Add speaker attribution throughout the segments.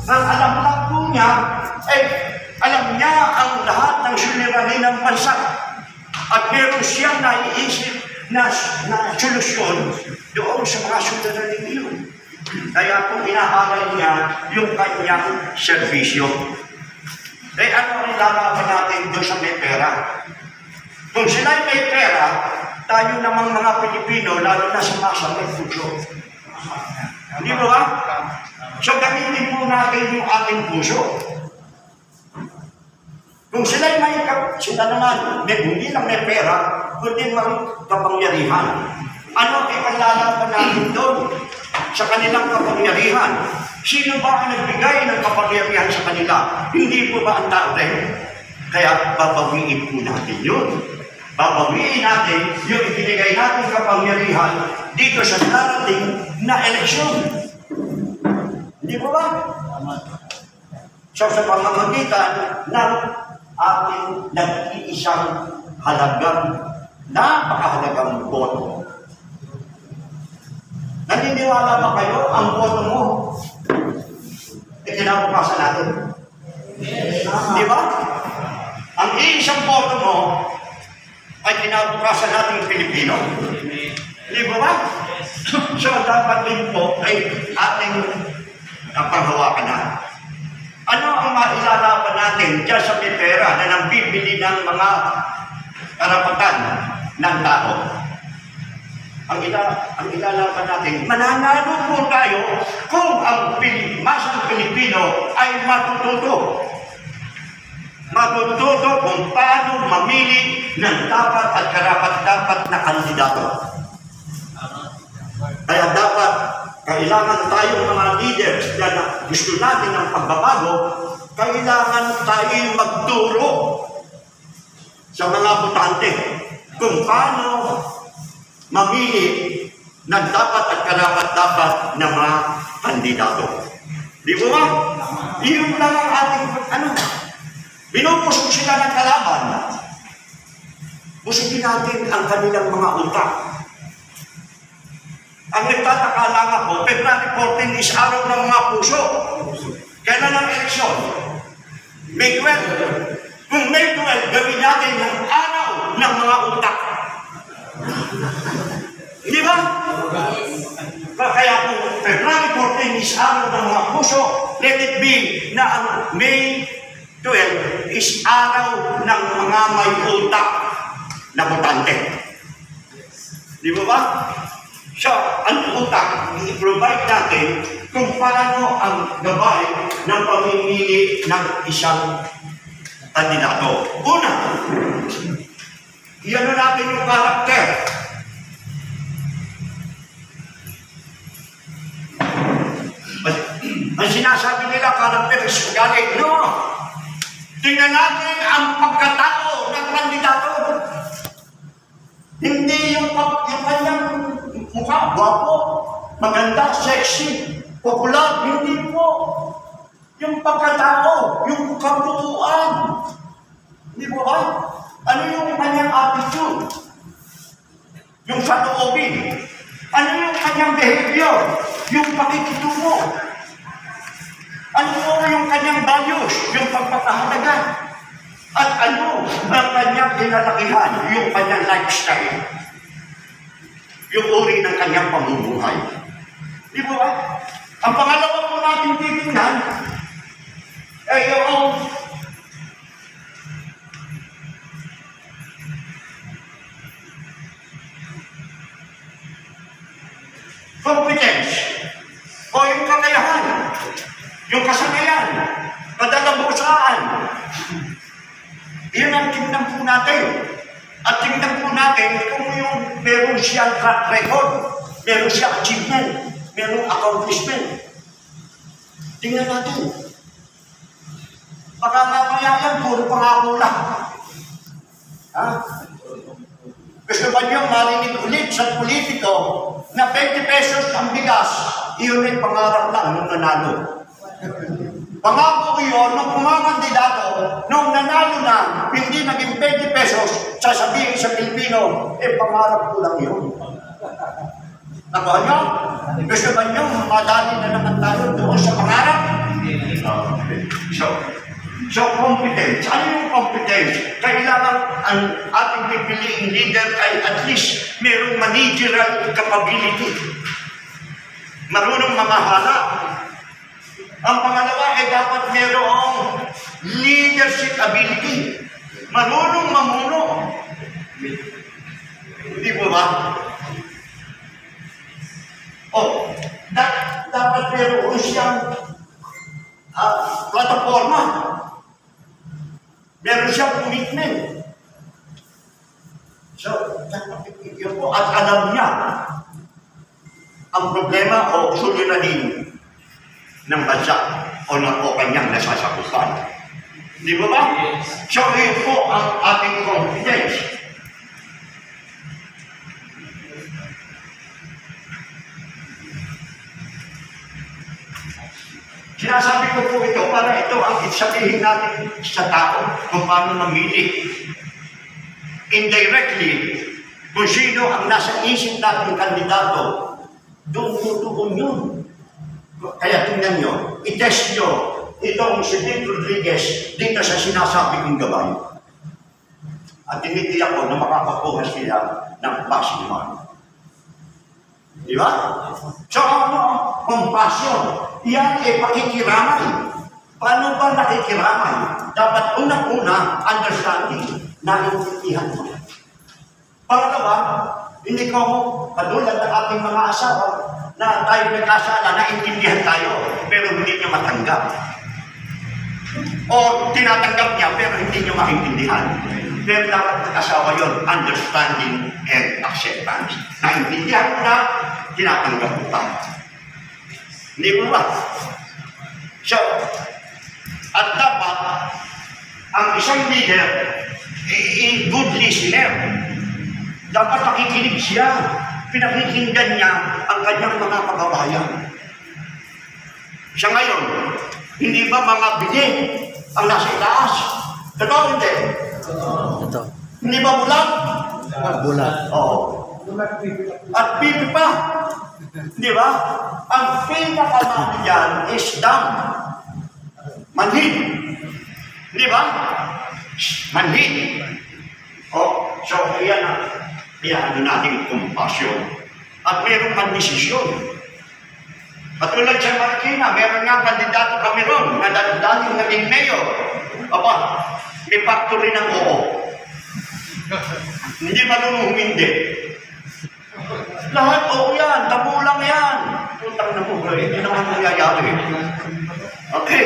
Speaker 1: Ang alam lang po niya, alam niya ang lahat ng suliranin ng bansa. At meron siyang naiisip na solusyon doon sa mga suliranin iyon. Kaya po inaaral niya yung kanyang serbisyo. Ano ang ilalaban natin doon sa may pera? Kung sila'y may pera, tayo namang mga Pilipino, lalo na sa masa, may puso. Hindi ba? So gamitin po natin yung ating puso. Kung sila'y sila naman, hindi lang may pera, kundi may kapangyarihan. Ano ipanlalaban natin doon sa kanilang kapangyarihan? Sino ba ang nagbigay ng kapangyarihan sa kanila? Hindi po ba ang tao rin? Kaya babawiin po natin yun. Babawiin natin yung ibinigay natin kapangyarihan dito sa darating na eleksyon. Hindi po ba? So sa pamamagitan ng ating nag-iisang napakahalagang boto. Naniniwala ba kayo ang boto mo? Kinabukasan natin. Di ba? Ang iisang boto mo ay kinabukasan natin Pilipino. Di ba ba? So dapat din po ay ating panghawakan na. Ano ang mailalaban natin dyan sa may pera na nang bibili ng mga karapatan ng tao? Ang ilalaban natin, mananalo po tayo kung ang masang Pilipino ay matututo. Matututo kung paano mamili ng dapat at karapat-dapat na kandidato. Kaya dapat, kailangan tayong mga leaders na gusto natin ng pagbabago, kailangan tayong magturo sa mga botante kung paano mamili ng dapat at karapat-dapat na mga kandidato. Di ba ba? Iyon lang ang ating, binubusog sila ng kalaban. Busugin natin ang kanilang mga utak. Ang nagtataka lang ako, February 14 is araw ng mga puso. Kailan ang eleksyon? May 12. Kung May 12, gawin natin ang araw ng mga utak. Di ba? Kaya kung February 14 is araw ng mga puso, let it be na ang May 12 is araw ng mga may utak na botante. Di ba ba? So, ang utak, i-provide natin kung paano ang gabay ng pamimili ng isang kandidato. Una, iyan natin yung karakter. Ang sinasabi nila, karakter is galit. No! Tingnan natin ang pagkatao ng kandidato. Hindi yung kanyang mukha, gwapo, maganda, sexy, popular, hindi po. Yung pagkatao, yung kabuuan. Hindi po ba? Ano yung kanyang attitude? Yung saloobin. Ano yung kanyang behavior? Yung pakikitungo. Ano yung kanyang values? Yung pagpapahalaga. At ano ang kanyang kinalakihan? Yung kanyang lifestyle. Yung uri ng kanyang pamumuhay. Di ba ba? Ang pangalawa po natin titingnan ay yung competence o yung kakayahan, yung kasanayan, kadalabusan. Iyon ang tingnan po natin. At tingnan po natin kung yung meron siyang track record, meron siyang achievement, meron accomplishment. Tingnan natin. Baka mamaya yan, puro pangako lang. Ha? Gusto ba niyo marinig ulit sa politiko na 20 pesos ang bigas, iyon ay pangarap lang nung nanalo. Pangako yun, nung kumakandidato, nung nanalo na, hindi naging 20 pesos, sasabihin sa Pilipino, pangarap ko lang yun. Nakuha nyo? Gusto ba nyo, madali na naman tayo doon sa pangarap? So, competence. Ano yung competence? Kailangan ang ating pipiliing leader ay at least mayroong managerial capability. Marunong mamahala. Ang pangalawa ay dapat mayroong leadership ability. Marunong mamuno. Hindi po ba? Dapat mayroon siyang plataforma. Meron siyang commitment. So, yun po. At alam niya ang problema o suliranin ng bansa o kanyang nasasakupan. Di ba ba? So, yun po ang ating confidence. Sinasabi ko po ito para ito ang sabihin natin sa tao kung paano mamili. Indirectly, kung sino ang nasa isip natin kandidato, doon yun. Kaya tingnan nyo, i-test nyo itong si Vic Rodriguez dito sa sinasabi kong gabay. At tinitiyak ko na makakakuha sila ng passing mark. Di ba? So, compassion. Yan ay pakikiramay. Paano ba nakikiramay? Dapat unang-una, understanding, naiintindihan mo. Pangalawa, hindi ko katulad ng ating mga asawa na tayo nagkasala, naintindihan tayo, pero hindi niya matanggap. O tinatanggap niya, pero hindi niya maintindihan. Pero dapat mag-asawa yun, understanding and acceptance. Naintindihan mo na, tinatanggap mo pa. Hindi mo ba? So, at dapat, ang isang leader, good listener. Dapat nakikinig siya. Pinakikinggan niya ang kanyang mga kababayan. Siya ngayon, hindi ba mga bini ang nasa itaas? Totoo hindi?
Speaker 2: Ito.
Speaker 1: Hindi ba bulat?
Speaker 2: Bulat.
Speaker 1: Oo. At pipi pa. Di ba? Ang pinakaman yan is dam. Manhid. Di ba? Manhid. Oh, so yan na. Kaya natin compassion. At meron kang desisyon. Patulad sa Marikina, meron nga kandidato kami ron, na dating naging mayor. Aba, may factory ng oo. Hindi marunong humindi. Lahat oo yan, tabo lang yan. Putang na po, hindi naman nangyayari. Okay.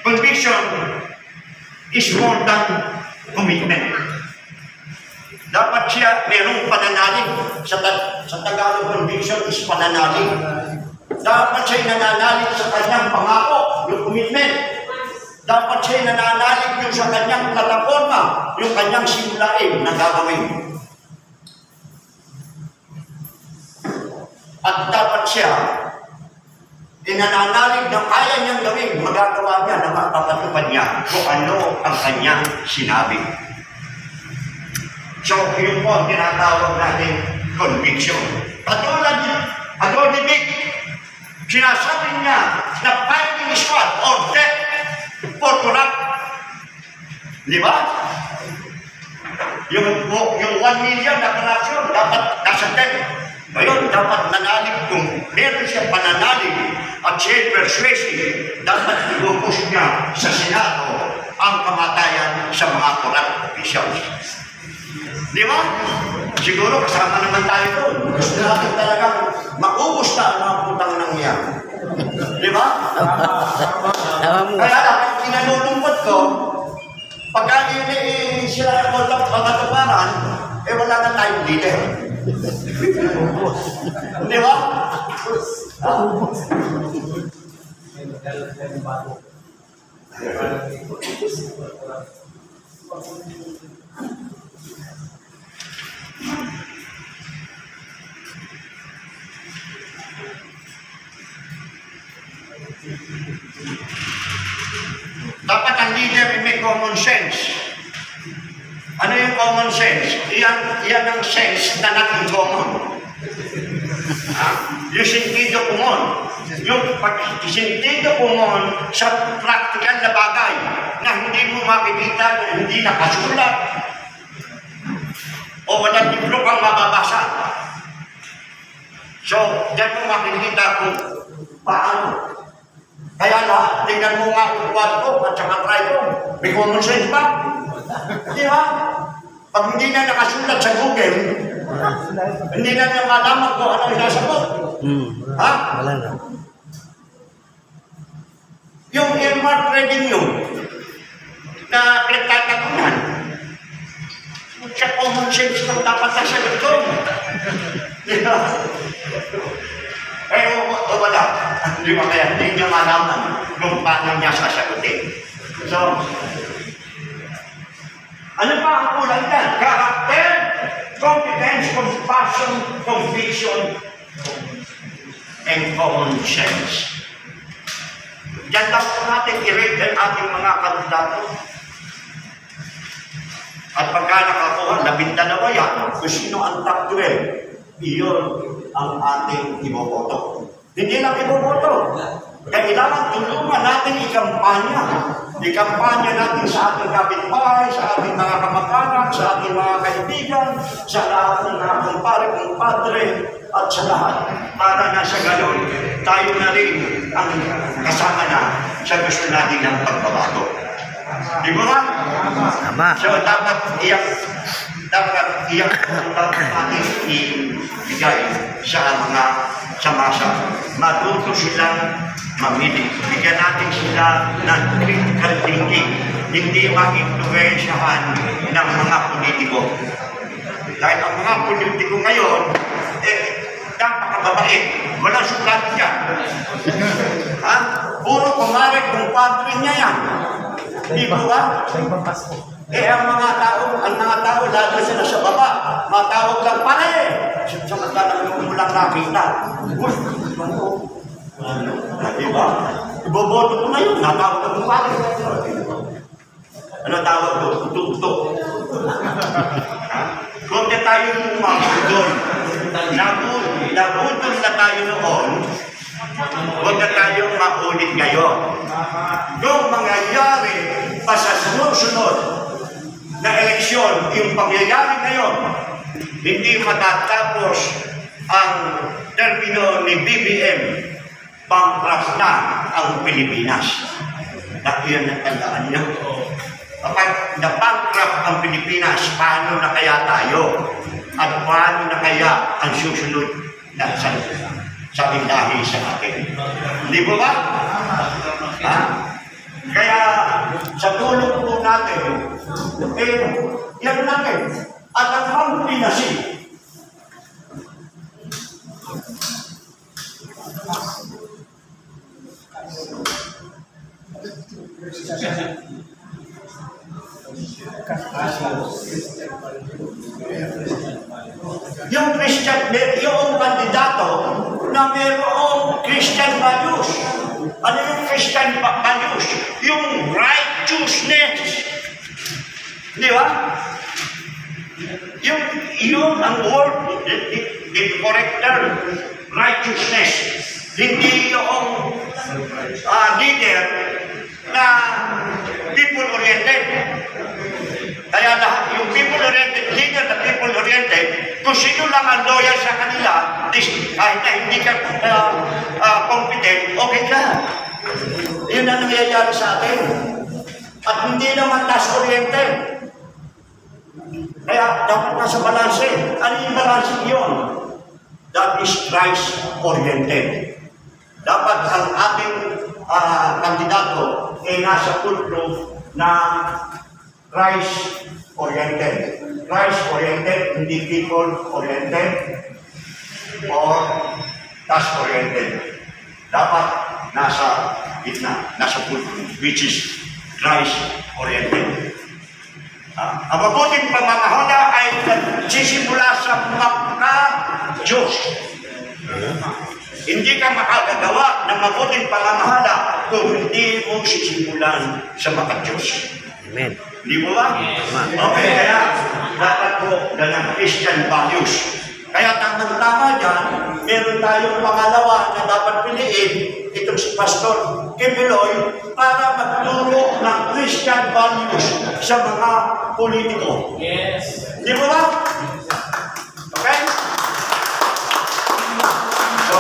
Speaker 1: Conviction is more than commitment. Dapat siya mayroong pananalig. Sa Tagalog, conviction is pananalig. Dapat siya nananalig sa kanyang pangako, yung commitment. Dapat siya nananalig yung sa kanyang plataforma, yung kanyang simulain na gagawin. At dapat siya nananalig na kaya niyang gawin, magagawa niya na mapapatupad niya kung ano ang kanyang sinabi. So, yun po ang tinatawag natin conviction. Katulad niya, Atty. Vic, sinasabi niya na fighting squad or death for corrupt. Di ba? Yung 1 million na corruption, dapat nasa death. Ngayon, dapat nanalig kung meron siyang pananalig at siya'y persuasive, dapat ibupush niya sa Senado ang kamatayan sa mga corrupt officials. Di ba? Siguro kasama naman tayo doon. Gusto natin talagang maubos na ang mga putang nang yan. Di ba? Kaya lang, pinalulungkot ko, pagka sila ang pagkatuparan, wala na tayong leader. Di ba? Dapat ang leader may common sense. Ano yung common sense. Yan ang sense na natin common. Yung sentido común. Yung sentido común sa practical na bagay na hindi mo makikita, na hindi nakasulat. O walang libro kang mababasa. So, dyan mo makikita kung paano. Kaya lahat, tingnan mo nga yung quad ko at saka try ko. May common sense ba? Di ba? Pag hindi na nakasulat sa Google, hindi na niya malaman kung ano yung nasagot. Ha?
Speaker 2: Wala na.
Speaker 1: Yung earmark revenue na pinagtatagunan, sa common sense lang dapat nasagot ko. Di ba? Eh, wala. Di ba kaya hindi niya malaman kung paano niya sasagutin. So, ano pa ang kulang yan? Character, competence, compassion, conviction, and common sense. Diyan lang po natin i-rate ang ating mga kandidato. At pagka nakakuha, 12 yan, kung sino ang top 12, iyon ang ating iboboto. Hindi lang iboboto. Kailangan tulungan natin ikampanya. Ikampanya natin sa ating kapitbahay, sa ating mga kamag-anak, sa ating mga kaibigan, sa lahat ng mga kumpare, at sa lahat. Para na sa ganon, tayo na rin ang kasama na sa gusto natin ng pagbabago. Di ba ba?
Speaker 2: Tama.
Speaker 1: So dapat natin ibigay sa mga samasa. Matuto silang mamili. Bigyan natin sila ng critical thinking. Hindi ma-influensyahan ng mga politiko. Dahil ang mga politiko ngayon, napakababait. Walang sulat dyan. Ha? Puro kumare niya yan. Di ba ba? Ang mga tao, lalo sila sa baba, matawag lang pare. Samantalang nung mo lang nakita. Di ba? Iboboto ko na yun, natawag lang pare. Ano tawag ko? Tutok. Kung na tayo doon, nabudol na tayo noon, huwag na tayong maulit ngayon. Yung mangyayari pa sa sunod na eleksyon, yung pangyayari ngayon, hindi matatapos ang termino ni BBM, bankrupt na ang Pilipinas. At yun ang tandaan niyo. Kapag na-bankrupt ang Pilipinas, paano na kaya tayo? At paano na kaya ang susunod na sa pindahi sa atin? Hindi po ba? Ha? Kaya sa tulong po natin, yan natin. At ang Pilipinas, yung Christian, yung kandidato na mayroong Christian values. Ano yung Christian values? Yung righteousness. Di ba? Yung ang word, the correct term, righteousness. Hindi yung leader na people-oriented. Kaya lahat, yung people-oriented, leader na people-oriented, kung sino lang ang loyal sa kanila, kahit na hindi ka competent, okay ka. Yun ang nangyayari sa atin. At hindi naman task-oriented. Kaya dapat nasa balanse. Ano yung balanse yun? That is Christ-oriented. Dapat ang ating kandidato ay nasa pulpo na Christ-oriented. Christ-oriented, hindi people-oriented or task-oriented. Dapat nasa gitna, nasa pulpo, which is Christ-oriented. Ang mabuting pamamahala ay nagsisimula sa magka-Diyos. Hindi ka makagagawa ng mabuting pamamahala kung hindi mo sisimulan sa magka-Diyos.
Speaker 2: Amen.
Speaker 1: Di mo ba? Okay, kaya dapat po ng Christian values. Kaya tamang-tama dyan, meron tayong pangalawa na dapat piliin, itong si Pastor Kibiloy, para magturo ng Christian values sa mga politiko.
Speaker 3: Yes.
Speaker 1: Di ba ba? Okay? So,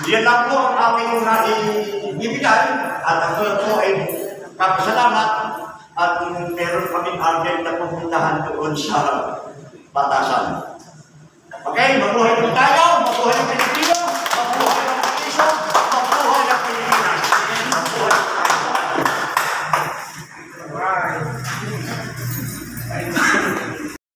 Speaker 1: yan lang po ang aming naibibigay at ako po ay kapasalamat at meron kaming urgent na pupuntahan doon sa batasan. Okay, mabuhay